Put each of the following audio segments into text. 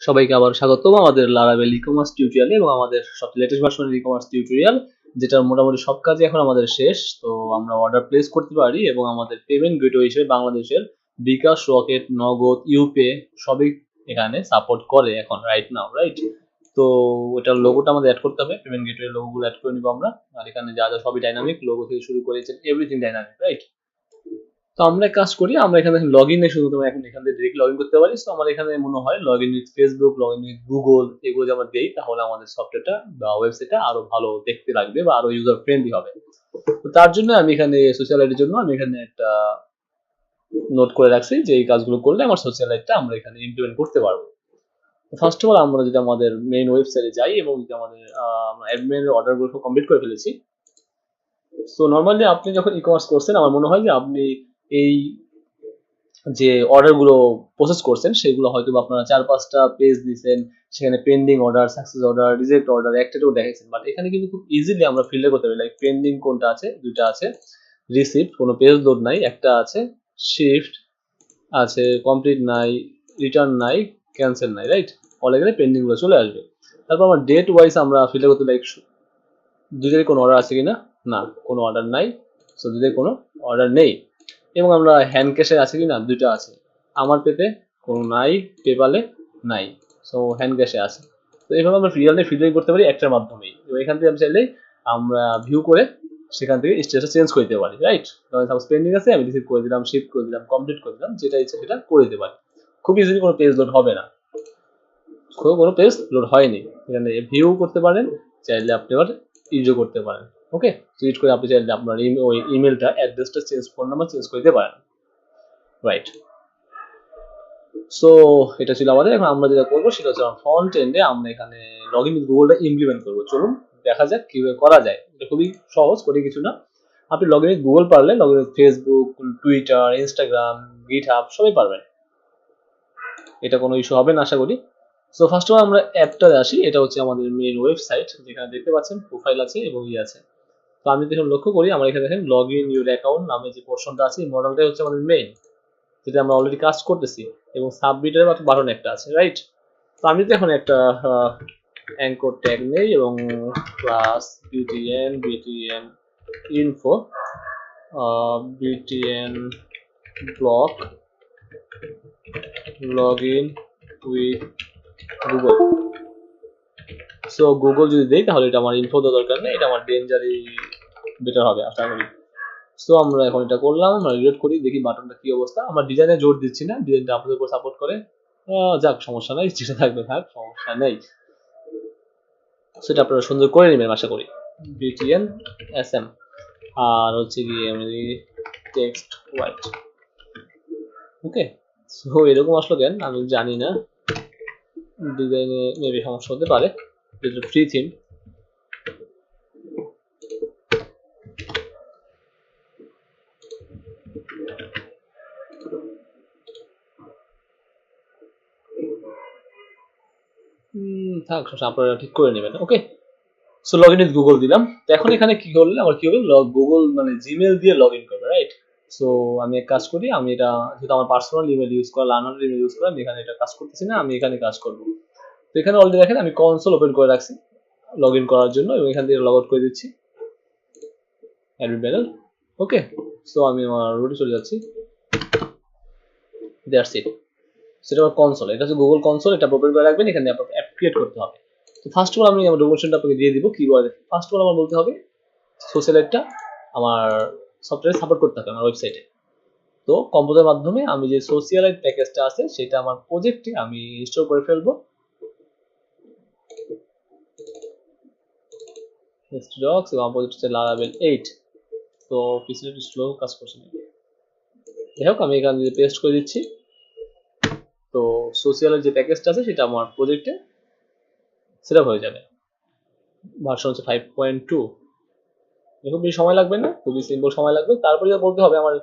সবাইকে আবার স্বাগতম আমাদের লারাভেল ই-কমার্স টিউটোরিয়ালে এবং আমাদের সবচেয়ে লেটেস্ট ভার্সনের ই-কমার্স টিউটোরিয়াল, যেটা মোটামুটি সব কাজই এখন আমাদের শেষ। তো আমরা অর্ডার প্লেস করতে পারি এবং আমাদের পেমেন্ট গেটওয়ে হিসেবে বাংলাদেশের বিকাশ, রকেট, নগদ, ইউপে সবই এখানে সাপোর্ট করে এখন রাইট নাও, রাইট? তো ওটার লোগোটা আমাদের অ্যাড করতে হবে, পেমেন্ট গেটওয়ে লোগোগুলো অ্যাড করে নিব আমরা। আর এখানে যা যা সবই ডাইনামিক, লোগো থেকে শুরু করে এভরিথিং ডাইনামিক, রাইট? তো আমরা এক কাজ করি, আমরা এখানে লগ ইনে শুধু তোমার এখন এখান থেকে ডিরেক্ট লগ ইন করতে পারি। তো আমার এখানে মনে হয় log in with Facebook, log in with Google, এগুলো যদি আমরা দেই তাহলে আমাদের সফটওয়্যারটা বা ওয়েবসাইটটা আরো ভালো দেখতে লাগবে বা আরো ইউজার ফ্রেন্ডলি হবে। তো তার জন্য আমি এখানে সোশ্যাল আইডির জন্য আমি এখানে একটা নোট করে রাখছি যে এই কাজগুলো করলে আমার সোশ্যাল আইডিটা আমরা এখানে ইমপ্লিমেন্ট করতে পারবো। ফার্স্ট অফ অল আমরা যদি আমাদের মেইন ওয়েবসাইটে যাই এবং যদি আমাদের অ্যাডমিনের অর্ডারগুলো কমপ্লিট করে ফেলেছি। সো নর্মালি আপনি যখন ই কমার্স করছেন, আমার মনে হয় যে আপনি এই যে অর্ডারগুলো প্রসেস করছেন সেগুলো হয়তো আপনারা 4-5টা পেজ দিয়েছেন, সেখানে pending order, success order, reject order একটাও দেখাইছেন। বাট এখানে কিন্তু খুব ইজিলি আমরা ফিল্টার করতে পারি। লাইক পেন্ডিং কোনটা আছে, দুইটা আছে, রিসিপ্ট কোনো পেজ লোড নাই একটা আছে, শিফট আছে, কমপ্লিট নাই, রিটার্ন নাই, ক্যান্সেল নাই, রাইট? অল এখানে পেন্ডিং গুলো চলে আসবে। তারপর আমরা ডেট ওয়াইজ আমরা ফিল্টার করতে লাইক দুধের কোনো অর্ডার আছে কিনা, না কোনো অর্ডার নাই, সো দুধের কোনো অর্ডার নেই। এবং আমরা হ্যান্ড ক্যাশে আছে কিনা, দুইটা আছে, আমার পেতে কোনো নাই, পেপালে নাই, সো হ্যান্ড ক্যাশে আছে। তো এইভাবে আমরা রিয়েল ফিল্টারিং করতে পারি একটার মাধ্যমেই। তো এখান থেকে আমি চাইলেই আমরা ভিউ করে সেখান থেকে স্টেটাসটা চেঞ্জ করে দিতে পারি, রাইট? সাপোজ পেন্ডিং আছে, আমি রিসিভ করে দিলাম, শিফট করে দিলাম, কমপ্লিট করে দিলাম, যেটা ইচ্ছে সেটা করে দিতে পারি। খুব ইজিলি কোনো পেজ লোড হবে না, কোনো পেজ লোড হয়নি। এখানে ভিউ করতে পারেন, চাইলে আপনি আবার ইউজও করতে পারেন। ওকে, সুইচ করে আপনি চাইলে আপনার ওই ইমেলটা, অ্যাড্রেসটা চেঞ্জ, ফোন নাম্বার চেঞ্জ করে দিতে পারেন, রাইট? সো এটা ছিল আমাদের। এখন আমরা যেটা করবো সেটা হচ্ছে ফ্রন্ট এন্ডে আমরা এখানে লগ ইন উইথ গুগলটা ইমপ্লিমেন্ট করবো। চলুন দেখা যাক কিভাবে করা যায়। এটা খুবই সহজ, করে কিছু না। আপনি লগ ইন উইথ গুগল পারলে log in with Facebook, Twitter, Instagram, GitHub সবই পারবেন। এটা কোনো ইস্যু হবে না আশা করি। সো ফার্স্ট অফ অল আমরা অ্যাপটাতে আসি। এটা হচ্ছে আমাদের মেইন ওয়েবসাইট, যেখানে দেখতে পাচ্ছেন প্রোফাইল আছে এবং ইয়ে আছে। তো আমি দেখুন লক্ষ্য করি আমার এখানে দেখেন লগ ইন ইউর অ্যাকাউন্ট নামে যে পোর্শনটা আছে, এই মডেলটাই হচ্ছে আমাদের মেইন, যেটা আমরা অলরেডি কাজ করতেছি, এবং সাবমিটের বাটন একটা আছে, রাইট? তো আমি তো এখন একটা অ্যাঙ্কর ট্যাগ নেই এবং class BTN info, BTN block log in with Google. So Google যদি দেই তাহলে এটা আমার ইনফো দেওয়ার দরকার নেই, এটা আমার ডেঞ্জারই বেটার হবে আশা করি। সো আমরা এখন এটা করলাম, রিলোড করি, দেখি বাটনটা কি অবস্থা। আমরা ডিজাইনে জোর দিচ্ছি না, ডিজাইনটা আপনাদের উপর সাপোর্ট করে, যাক সমস্যা নাই, যেটা থাকবে থাক, সমস্যা নেই। সেটা আপনারা সুন্দর করে নেবেন আশা করি। বিটিএন এসএম আর হচ্ছে গিয়ে আমি টেক্সট হোয়াইট। ওকে, সো এরকম আসলো কেন আমি জানি না, ডিজাইনে মেবি সমস্যা হতে পারে, যেটা ফ্রি থিম। থাক, আপনারা ঠিক করে নেবেন। Okay, so log in with Google দিলাম। তো এখন এখানে কি করলে আমার কি হবে, গুগল মানে জিমেল দিয়ে লগ ইন করবে, রাইট? সো আমি এক কাজ করি, আমি এটা যেহেতু আমার পার্সোনাল ইমেল ইউজ করা, লার্নার ইমেল ইউজ করা, আমি এখানে এটা কাজ করতেছি না, আমি এখানে কাজ করবো। তো এখানে অলরেডি দেখেন আমি কনসোল ওপেন করে রাখছি লগ ইন করার জন্য, এবং এখান থেকে লগ আউট করে দিচ্ছি অ্যাডমিন প্যানেল। ওকে, সো আমি আমার রুটে চলে যাচ্ছি। That's it. সেটা আমার কনসোল, এটা হচ্ছে গুগল কনসোল, এটা ওপেন করে রাখবেন। এখানে আপনার অ্যাপ ক্রিয়েট করতে হবে। তো ফার্স্ট অফ অল আমি আমার ডকুমেন্টটা আপনাকে দিয়ে দিব। কি বলে, ফার্স্ট অফ অল আমার বলতে হবে সোশ্যাল এডটা আমার সফটওয়্যার সাপোর্ট করতে হবে আমার ওয়েবসাইটে। তো কম্পোজের মাধ্যমে আমি যে সোশ্যাল এড প্যাকেজটা আছে সেটা আমার প্রজেক্টে আমি ইনস্টল করে ফেলবো। ডক্স এবং প্রজেক্ট হচ্ছে লারাভেল 8। তো পিছনে একটু স্লো কাজ করছে, যাই হোক আমি এখানে পেস্ট করে দিচ্ছি। তো সোশ্যালের যে প্যাকেজটা আছে সেটা আমার প্রজেক্টে সেট আপ হয়ে যাবে। ভার্সন হচ্ছে 5.2। খুব বেশি সময় লাগবে না, খুবই সিম্পল সময় লাগবে। তারপরে যা বলতে হবে আমার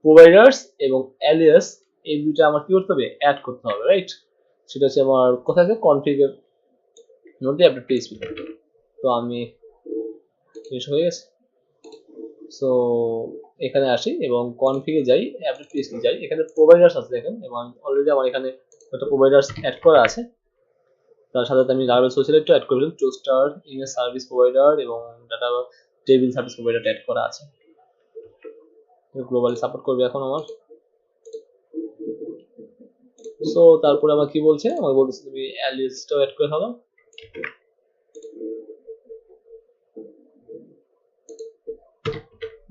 প্রোভাইডার্স এবং অ্যালিয়াস, এই দুইটা আমার কি করতে হবে, অ্যাড করতে হবে, রাইট? সেটা হচ্ছে আমার কোথায় আছে, কনফিগের মধ্যে আপডেট পিএইচপি। তো আমি ফিনিশ হয়ে গেছে। সো এখানে আসি এবং কনফিগে যাই, আপডেট পিএইচপি যাই, এখানে প্রোভাইডার্স আছে দেখেন, এবং অলরেডি আমার এখানে একটা প্রোভাইডার্স অ্যাড করা আছে। তার সাথে আমি লারাভেল সোর্স সিলেক্টর অ্যাড করে দিলাম, টোস্টার, ইমেজ সার্ভিস প্রোভাইডার এবং data table service provider add করা আছে। গ্লোবালি সাপোর্ট করবে এখন আমার। সো তারপরে আমার কি বলছে, আমার বলতেছে তুমি অ্যালিয়াসটাও অ্যাড করে ফেলো।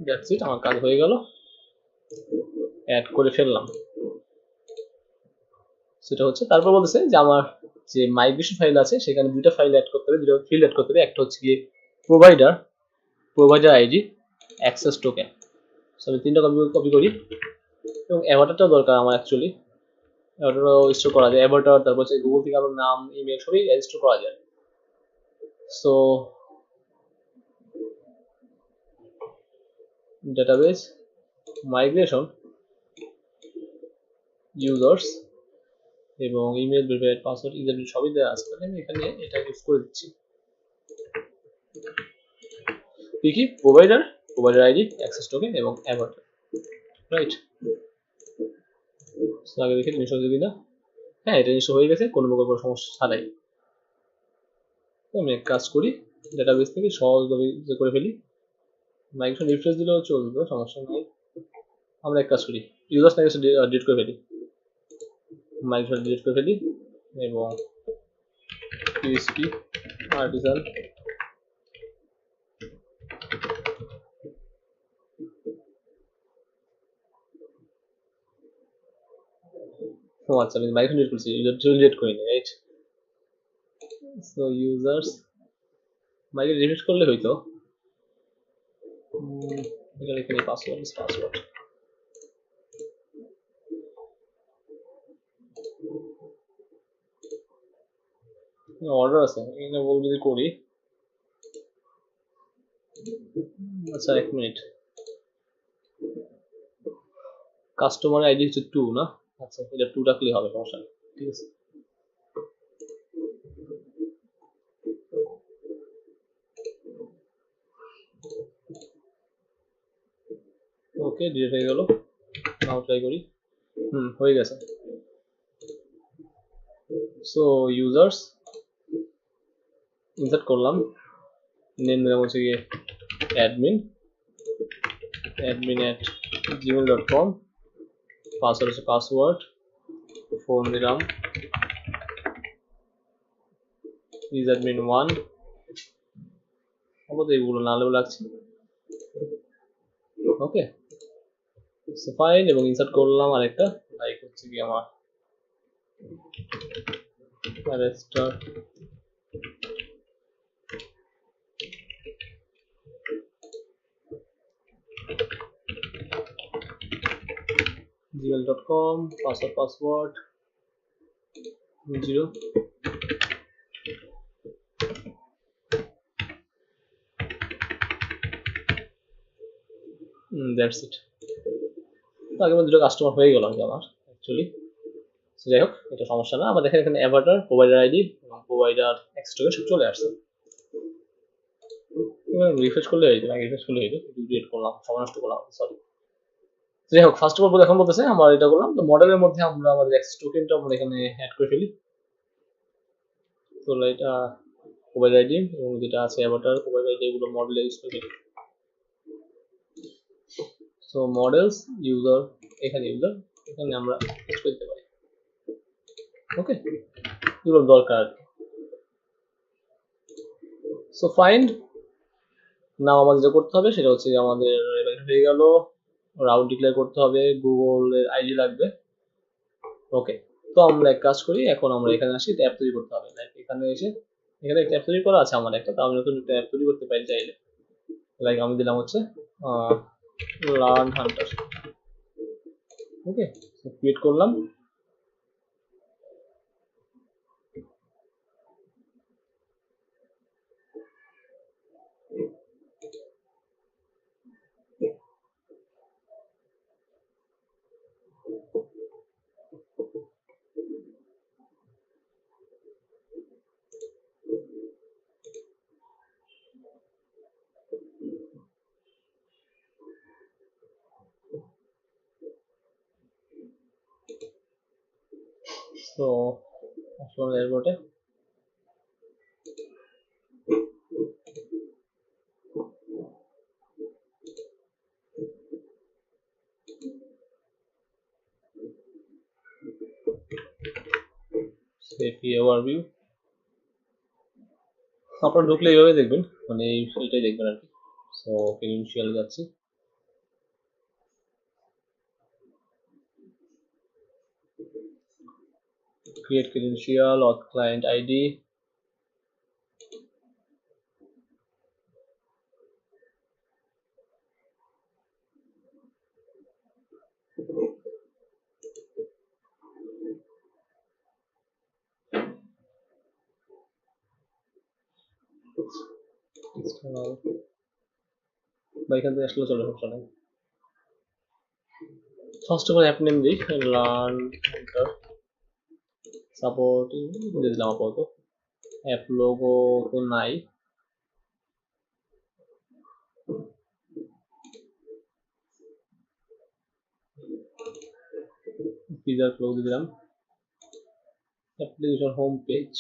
দ্যাটস ইট, আমার কাজ হয়ে গেল, অ্যাড করে ফেললাম। সেটা হচ্ছে তারপর বলতেছে যে আমার যে মাইগ্রেশন ফাইল আছে সেখানে দুইটা ফাইল অ্যাড করতে হবে, দুটো ফিল্ড অ্যাড করতে হবে। একটা হচ্ছে গিয়ে provider ID, access token. So আমি তিনটা কপি করি এবং অ্যাভাটারটাও দরকার আমার অ্যাকচুয়ালি। অ্যাভাটারও স্টোর করা যায়, অ্যাভাটার তারপর হচ্ছে গুগল থেকে আমার নাম, ইমেল সবই স্টোর করা যায়। সো ডাটাবেস মাইগ্রেশন ইউজার্স এবং ইমেল ভেরিফাইড পাসওয়ার্ড ইউজার সবই দেওয়া আছে, তাহলে আমি এখানে এটা ইউজ করে দিচ্ছি। কি প্রোভাইডার আইডি, অ্যাক্সেস টোকেন এবং অ্যাভাটার, রাইট? আগে দেখে জিনিস হচ্ছে কিনা। হ্যাঁ, এটা জিনিস হয়ে গেছে কোনো প্রকার সমস্যা ছাড়াই। আমি এক কাজ করি, ডাটাবেস থেকে সহজভাবে করে ফেলি। মাইগ্রেশন রিফ্রেশ দিলেও চলবে, সমস্যা নাই। আমরা এক কাজ করি, ইউজার্স নাকি ডিলিট করে ফেলি, মাইগ্রেশন ডিলিট করে ফেলি এবং PHP আর্টিসান আচ্ছা আমি মাইগ্রেশন ডিলিট করছি, ইউজার ডিলিট করিনি, right? So users migration refresh করলে হইতো। এটা এখানে পাসওয়ার্ড অর্ডার আছে, এটা বল যদি করি। আচ্ছা এক মিনিট, কাস্টমার আইডি হচ্ছে 2 না? আচ্ছা এটা 2 রাখলেই হবে, সমস্যা নেই, ঠিক আছে। ওকে ডিলিট হয়ে গেল, নাও ট্রাই করি। হয়ে গেছে। সো ইউজার্স ইনসার্ট করলাম, নেম দিলাম হচ্ছে গিয়ে admin@gmail.com, পাসওয়ার্ড হচ্ছে পাসওয়ার্ড, ফোন দিলাম isadmin1, অবশ্যই এগুলো না লেও লাগছে। ওকে ফাইন, এবং ইনসার্ট করলাম আরেকটা, লাইক হচ্ছে কি আমার register gmail.com, password 0। That's it. তো আগে দুটো কাস্টমার হয়ে গেল আমার অ্যাকচুয়ালি। যাই হোক এটা সমস্যা না, আমাদের এখানে অ্যাভাটার, প্রোভাইডার আইডি এবং প্রোভাইডার অ্যাক্সেস টোকেন সব চলে আসছে। রিফ্রেশ করলে হয়ে যাবে, রিফ্রেশ করলে হয়ে যাবে, ডিলিট করলাম, সময় নষ্ট করলাম, সরি। যাই হোক ফার্স্ট অফ অল এখন বলতেছে আমরা এটা করলাম, তো মডেলের মধ্যে আমরা আমাদের অ্যাক্সেস টোকেনটা আমরা এখানে অ্যাড করে ফেলি। তো এটা প্রোভাইডার আইডি এবং যেটা আছে অ্যাভাটার প্রোভাইডার আইডি, এগুলো মডেলে ইউজ করে ফেলি। সো মডেলস ইউজার, এখানে আমরা ইউজ করতে পারি। ওকে এগুলো দরকার। সো ফাইন্ড নাও আমাদের যেটা করতে হবে সেটা হচ্ছে আমাদের হয়ে গেল, রাউট ডিক্লেয়ার করতে হবে, গুগলের আইডি লাগবে। ওকে তো আমরা এক কাজ করি, এখন আমরা এখানে আসি, ট্যাব তৈরি করতে হবে। লাইক এখানে এসে এখানে ট্যাব তৈরি করা আছে আমার একটা, তো আমি নতুন ট্যাব তৈরি করতে পারি চাইলে। লাইক আমি দিলাম হচ্ছে লার্ন হান্টার। ওকে ক্রিয়েট করলাম। তো আসলাম এয়ারপোর্টে, সেফি ওভারভিউ আপনারা ঢুকলে এইভাবে দেখবেন, মানে এইটাই দেখবেন আর কি। সো ক্রেডেনশিয়াল যাচ্ছি, ক্রিয়েট ক্রেডেনশিয়াল, অথ ক্লায়েন্ট আইডি, বা এখান থেকে আসলে চলে সমস্যা নেই। First of all app name দিই, লার্ন সাপোর্ট দিয়ে দিলাম আপাতত। অ্যাপ লোগো তো নাই, পিজার লোগো দিয়ে দিলাম। অ্যাপ্লিকেশন হোম পেজ,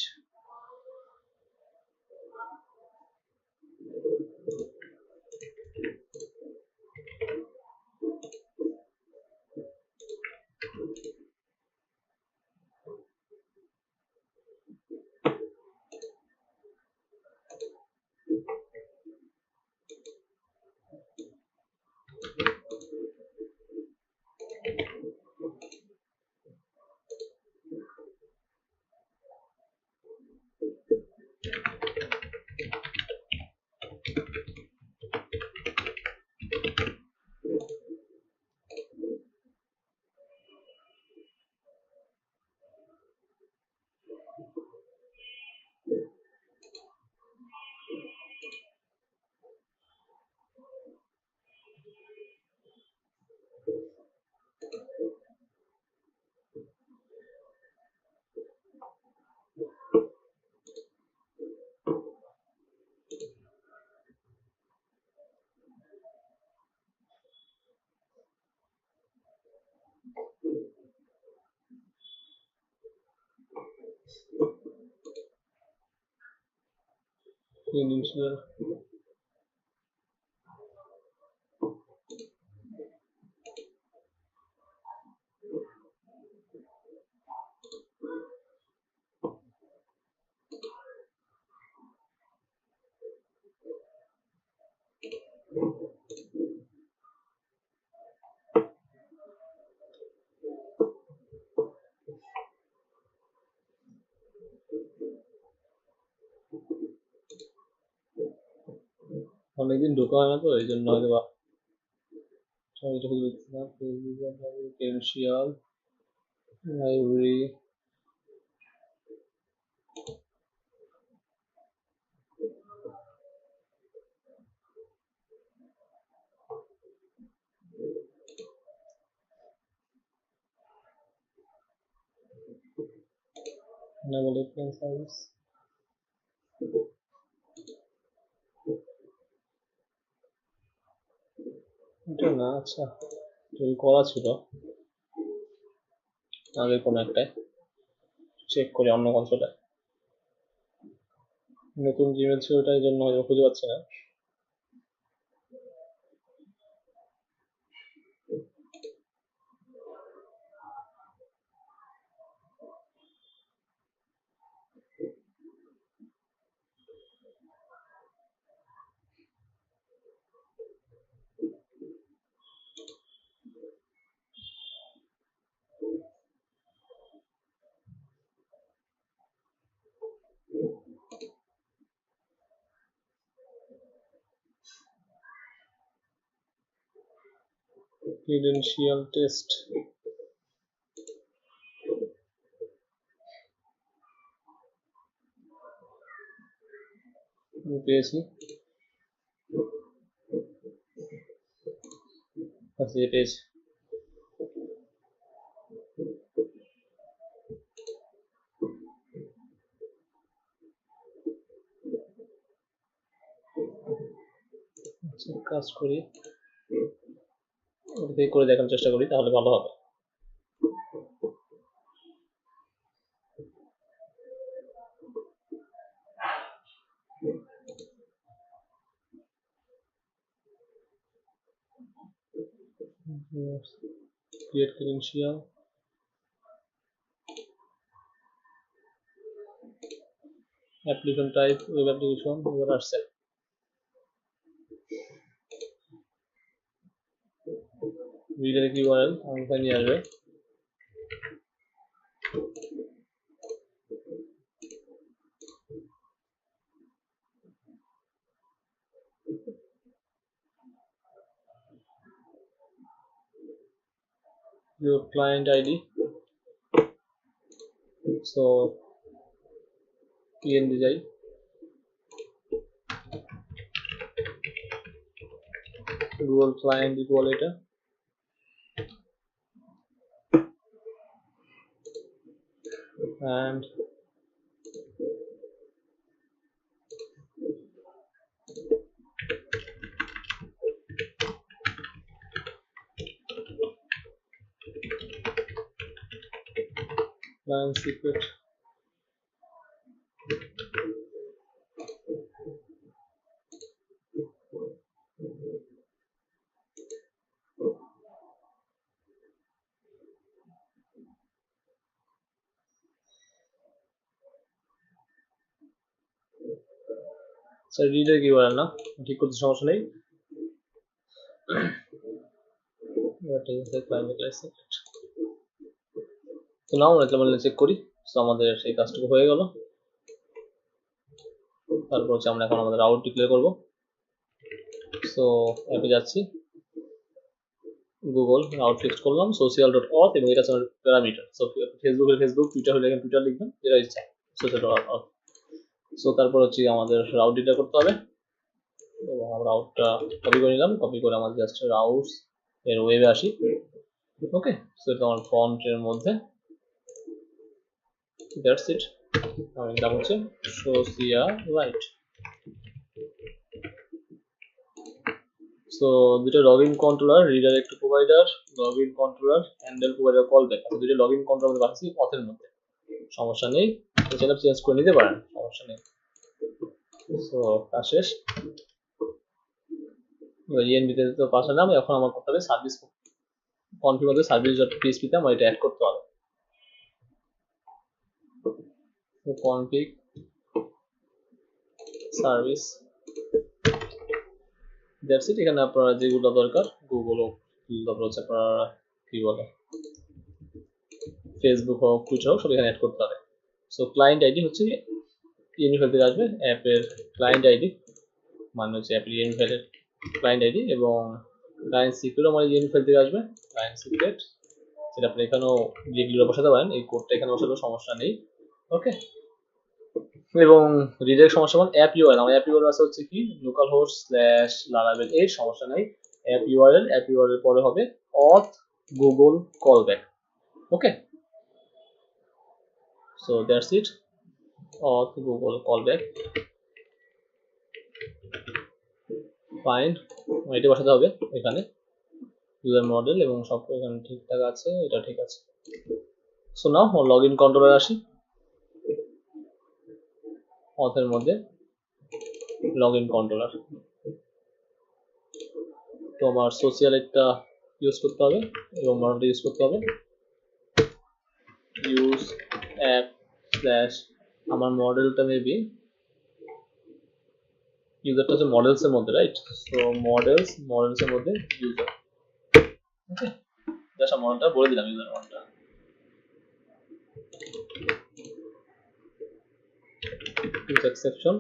ক্রেডেনশিয়াল, অনেকদিন ঢোকা হয় না তো এই জন্য হয়তো বা credential library, enable API service, এটা না, আচ্ছা তৈরি করা ছিল আগে কোনো একটাই, চেক করি অন্য কনসোলে। নতুন জিমেল ছিল ওটার জন্য হয়তো খুঁজে পাচ্ছি না। ক্রেডেনশিয়াল টেস্ট পেয়েছি, আচ্ছা পেয়েছি। আচ্ছা কাজ করি, ওটা থেকে করে দেখানোর চেষ্টা করি তাহলে ভালো হবে। create credential, application type web application, এবার আসছে redirect URL আমাকে নিয়ে আসবে your client ID, so png যাই Google client equal এটা and client secret sir reader কি বলেন না ঠিক করতে সমস্যা নেই তো নাও আমরা চেক করি তো আমাদের সেই কাজটুকু হয়ে গেল তারপর হচ্ছে আমরা এখন আমাদের আউট ডিক্লেয়ার করব সো অ্যাপে যাচ্ছি গুগল আউট ফিক্স করলাম social.auth এবং এটা হচ্ছে প্যারামিটার সো ফেসবুক টুইটার হলে এখানে টুইটার লিখবেন যেটা ইচ্ছা social.auth সো তারপর হচ্ছে আমাদের রাউট ডিক্লেয়ার করতে হবে এবং আমরা রাউটটা কপি করে নিলাম কপি করে আমাদের জাস্ট রাউটস এর ওয়েবে আসি ওকে সো এটা আমার ফন্টের মধ্যে দ্যাটস ইট আমি নাম হচ্ছে socialite সো দুটো login controller redirect provider login controller handle provider call back দুটো লগইন কন্ট্রোলার মধ্যে বাকি অথের মধ্যে সমস্যা নেই সেটা চেঞ্জ করে নিতে পারেন সমস্যা নেই সো কাজ শেষ ইএনবি তে তো পাঠালাম এখন আমার করতে হবে সার্ভিস কনফিগ মধ্যে সার্ভিস.php তে আমার এটা অ্যাড করতে হবে তো কনফিগ সার্ভিস দ্যাটস ইট এখানে আপনারা যেগুলো দরকার গুগল হোক তারপর হচ্ছে আপনারা কি বলে ফেসবুক হোক টুইটার হোক সব এখানে অ্যাড করতে হবে সো ক্লায়েন্ট আইডি হচ্ছে ইউনিফাইল থেকে আসবে অ্যাপের ক্লায়েন্ট আইডি মানে হচ্ছে অ্যাপের ইউনিফাইলের ক্লায়েন্ট আইডি এবং ক্লায়েন্ট সিক্রেট আমার ইউনিফাইল থেকে আসবে ক্লায়েন্ট সিক্রেট সেটা আপনি এখানেও ডিরেক্টলি বসাতে পারেন এই কোডটা এখানে বসালেও সমস্যা নেই ওকে এবং রিডাইরেক্ট সমস্যা মানে অ্যাপ ইউআরএল আমার অ্যাপ ইউআরএল আছে হচ্ছে কি localhost/laravel এর সমস্যা নাই অ্যাপ ইউআরএল পরে হবে auth google callback okay so that's it auth google callback fine এটা বসাতে হবে এখানে ইউজার মডেল এবং সব এখানে ঠিকঠাক আছে এটা ঠিক আছে সো নাও লগইন কন্ট্রোলার আসি অথের মধ্যে লগইন কন্ট্রোলার তো আমার সোশ্যাল একটা ইউজ করতে হবে এবং মডেলটা ইউজ করতে হবে ইউজ অ্যাপ স্ল্যাশ আমার মডেলটা মেবি ইউজারটা হচ্ছে মডেলসের মধ্যে রাইট সো মডেলসের মধ্যে ইউজার ওকে জাস্ট মডেলটা বলে দিলাম ইউজার মডেলটা use exception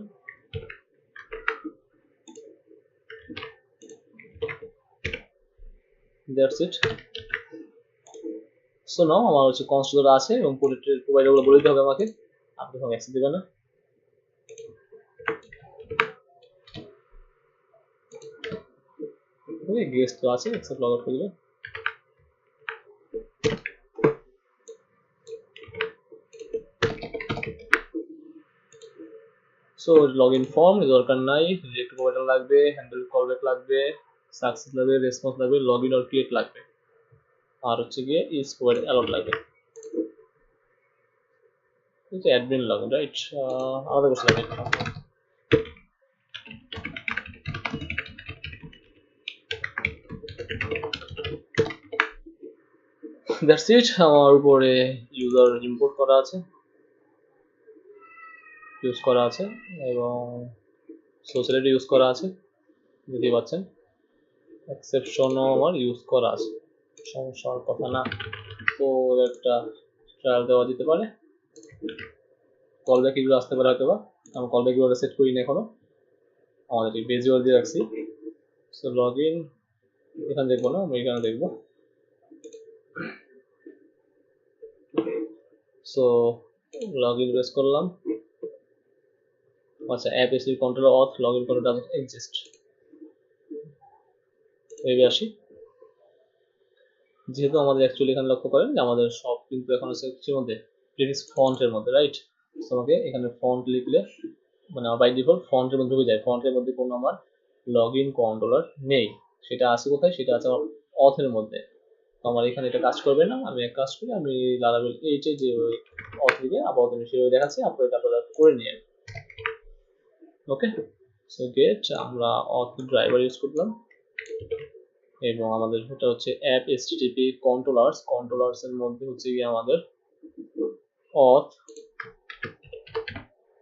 that's it so now আমার হচ্ছে কনস্ট্রাক্টর আছে এবং প্রোভাইডারগুলো বলে দিতে হবে আমাকে আপনি সব অ্যাক্সেস দিবেন না ওকে গেস্ট তো আছে অ্যাকসেপ্ট লগ আউট করে দিবেন সো লগইন ফর্ম দরকার নাই ডিরেক্ট প্রোভাইডার লাগবে হ্যান্ডেল কলব্যাক লাগবে সাকসেস লাগবে রেসপন্স লাগবে লগইন অর ক্রিয়েট লাগবে আর হচ্ছে গিয়ে ইজ প্রোভাইডার অ্যালাউড লাগবে কিন্তু অ্যাডমিন লগইন রাইট আলাদা কিছু লাগবে দ্যাটস ইট। আমার উপরে ইউজার ইম্পোর্ট করা আছে, ইউজ করা আছে, এবং সোশ্যালিটি ইউজ করা আছে, বুঝতেই পাচ্ছেন। এক্সেপশনও আমার ইউজ করা আছে, সমস্যার কথা না। তো একটা ট্রায়াল দেওয়া যেতে পারে, কলব্যাক এগুলো আসতে পারে হয়তো বা। আমি কলব্যাক এগুলো সেট করি না এখনো, আমাদের এই বেজুয়াল দিয়ে রাখছি। সো লগ ইন এখানে দেখবো না, আমি এখানে দেখবো। সো লগ ইন প্রেস করলাম। আচ্ছা, app AC control auth log in control doesn't exist. এই আসি, যেহেতু আমাদের অ্যাকচুয়ালি এখানে লক্ষ্য করেন যে আমাদের সব কিন্তু এখন হচ্ছে কিছুর মধ্যে প্রিভিয়াস ফন্টের মধ্যে, রাইট? তোমাকে এখানে ফন্ট লিখলে মানে বাই ডিফল্ট ফন্টের মধ্যে ঢুকে যায়, ফন্টের মধ্যে কোনো আমার লগ ইন কন্ট্রোলার নেই। সেটা আছে কোথায়? সেটা আছে আমার অথের মধ্যে। তো আমার এখানে এটা কাজ করবে না, আমি এক কাজ করি, আমি লারাভেল 8 যে ওই অথ লিখে আপাতত আমি সেভাবে দেখাচ্ছি, আপনারা আপনারা করে নিয়ে। ওকে, সো গেট আমরা অথ ড্রাইভার ইউজ করলাম, এবং আমাদের এটা হচ্ছে অ্যাপ এসটিটিপি কন্ট্রোলার্স এর মধ্যে হচ্ছে গিয়ে আমাদের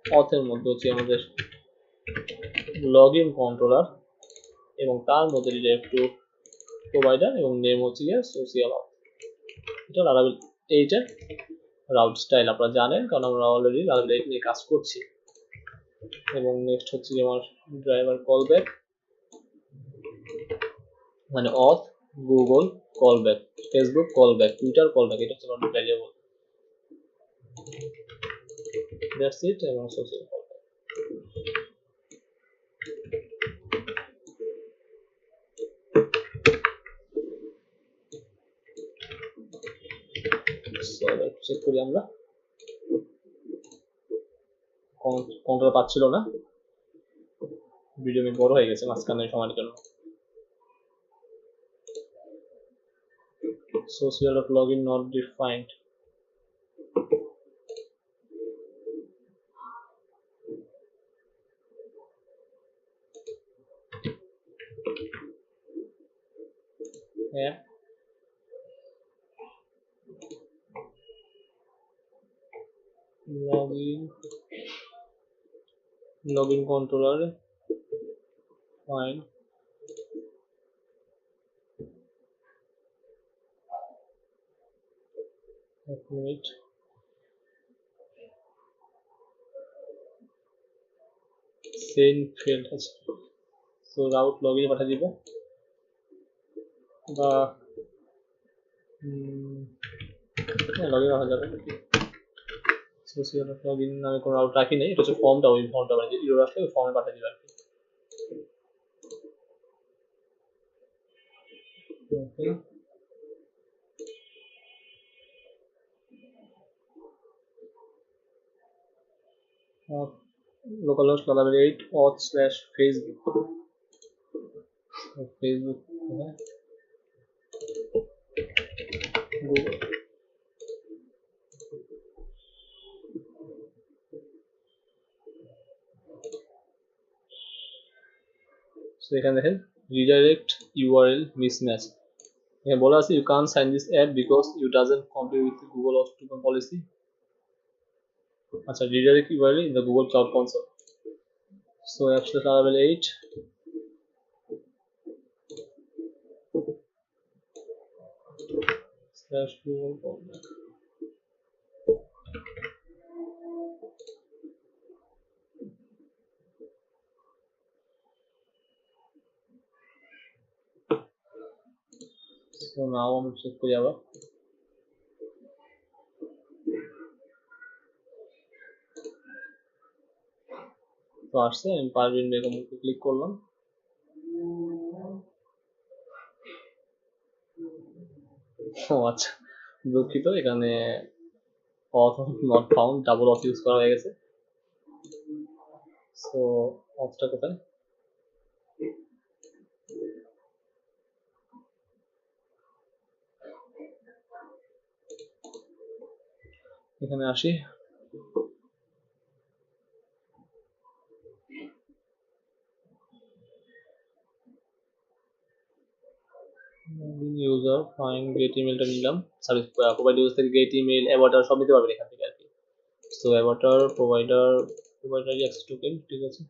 অথের মধ্যে হচ্ছে আমাদের লগ ইন কন্ট্রোলার, এবং তার মধ্যে ডিরেক্ট টু প্রোভাইডার, এবং নেম হচ্ছে গিয়ে সোশিয়াল অথ। এটা লারাভেল 8 এর রাউট স্টাইল আপনারা জানেন, কারণ আমরা অলরেডি লারাভেল 8 নিয়ে কাজ করছি। এবং নেক্সট হচ্ছে আমার ড্রাইভার কলব্যাক, মানে auth, Google callback, Facebook callback, Twitter callback, এটা হচ্ছে আমাদের ভ্যারিয়েবল। দ্যাটস ইট, এবং সোশ্যাল কলব্যাক। চেক করি আমরা, কন্ট্রোল পাচ্ছিল না, ভিডিও মিট বড় হয়ে গেছে মাঝখানে সময়ের জন্য। social.login not defined. Yeah, login controller find এক মিনিট। সেন্ড ফেল্ড আছে, সো রাউট লগইন পাঠিয়ে দিব, বা লগইন পাঠা যাবে। সোশিয়াল লগইন আমি কোনো রাউট রাখি নাই, এটা হচ্ছে ফর্মটা, ওই ফর্মটা মানে ইউর আসলে ওই ফর্মে পাঠিয়ে দিবে আর কি। Okay, localhost Laravel 8 auth/facebook, Facebook Google. So এখানে দেখেন রিডাইরেক্ট ইউআরএল মিসম্যাচ, এখানে বলা আছে you can't sign this app because you doesn't comply with Google auth policy. আচ্ছা, redirect URL in the Google Cloud Console. So apps.laravel 8 / Google Callback. So now I'm check করি আবার। তো আসছে, আমি Parvin Begum click করলাম। ও আচ্ছা, দুঃখিত, এখানে অথ নট ফাউন্ড, ডাবল অথ ইউজ করা হয়ে গেছে। সো অথটা কোথায়? এখানে আসি, ইউজার ফাইন গেট ইমেলটা নিলাম, সার্ভিস প্রোভাইডার ইউজার থেকে গেট ইমেল অ্যাভাটার সব নিতে পারবেন এখান থেকে আর কি। So Avatar provider access token, ঠিক আছে।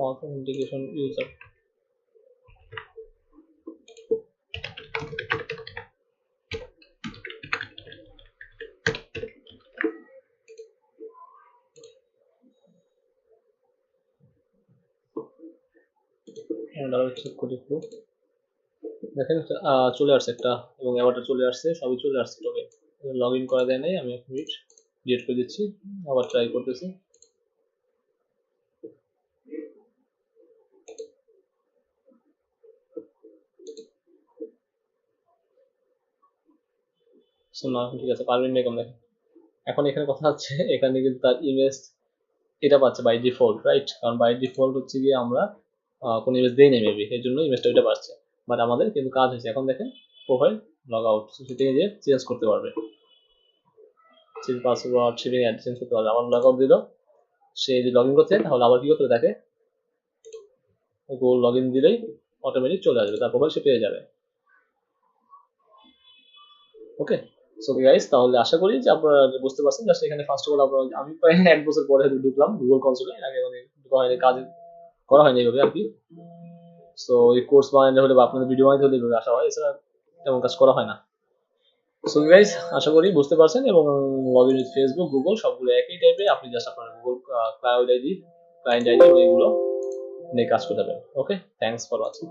অথেন্টিকেশন ইউজার, চেক করি একটু, দেখেন চলে আসছে একটা, এবং অ্যাভাটার চলে আসছে, সবই চলে আসছে। তবে লগ ইন করা দেয় নাই, আমি এক মিনিট ডিলিট করে দিচ্ছি, আবার ট্রাই করতেছি। সো না, ঠিক আছে, পারমিন বেগম দেখেন। এখন এখানে কথা হচ্ছে এখানে কিন্তু তার ইমেজ এটা পাচ্ছে বাই ডিফল্ট, রাইট? কারণ বাই ডিফল্ট হচ্ছে গিয়ে আমরা কোনো ইমেজ দেই নাই মেবি, এর জন্য ইমেজটা ওইটা পাচ্ছে। বাট আমাদের কিন্তু কাজ হয়েছে। এখন দেখেন প্রোফাইল লগ আউট, সেটা যে চেঞ্জ করতে পারবে, change password saving address change করতে পারবে। আবার লগ আউট দিল, সে যদি লগ ইন করতে চায় তাহলে আবার কি করতে থাকে, গুগল লগ ইন দিলেই অটোমেটিক চলে আসবে, তার প্রোফাইল সে পেয়ে যাবে। ওকে, সো গাইস, তাহলে আশা করি যে আপনারা বুঝতে পারছেন। জাস্ট এখানে ফার্স্ট অফ অল আপনারা, আমি প্রায় 1 বছর পরে হয়তো ঢুকলাম গুগল কনসোলে, আগে মানে ঢোকা হয়নি, কাজ করা হয়নি এইভাবে আর কি। সো এই কোর্স বানাতে হলে বা আপনাদের ভিডিও বানাতে হলে এইভাবে আসা হয়, এছাড়া তেমন কাজ করা হয় না। সো গাইস, আশা করি বুঝতে পারছেন, এবং log in with Facebook Google সবগুলো একই টাইপের। আপনি জাস্ট আপনার গুগল ক্লায়েন্ট আইডি এগুলো নিয়ে কাজ করতে পারেন। ওকে, থ্যাংকস ফর ওয়াচিং।